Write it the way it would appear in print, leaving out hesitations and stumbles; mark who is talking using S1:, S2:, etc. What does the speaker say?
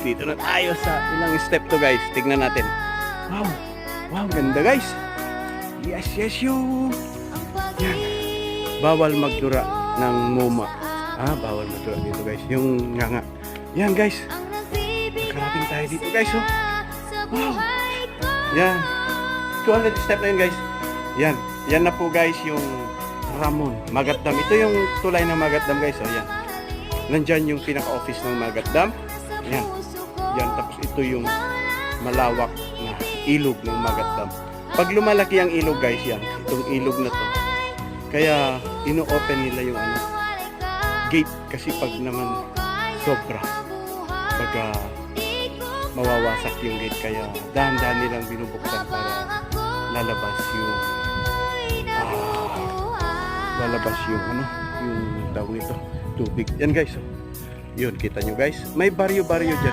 S1: Dito na tayo sa ilang step to guys. Tignan natin. Wow. Wow, ganda guys. Yes, yes, yo. Yan. Bawal magdura ng muma. Bawal magdura dito guys. Yung nga. Yan guys. Nakarating tayo dito guys. Oh. Wow. Yan. 200 step na yun guys. Yan. Yan na po guys yung Ramon. Magatdam. Ito yung tulay ng Magatdam guys. Oh, yan. Nandyan yung pinaka-office ng Magatdam. Yan. Yan. Tapos ito yung malawak na ilog ng Magatdam. Pag lumalaki ang ilog guys, yan. Itong ilog na to. Kaya ino-open nila yung gate. Kasi pag naman sobra, baga mawawasak yung gate. Kaya dahan-dahan nilang binubuksan para lalabas yung yung tawag nito, tubig. Yan guys. Oh. Yun, kita nyo guys. May baryo-baryo dyan.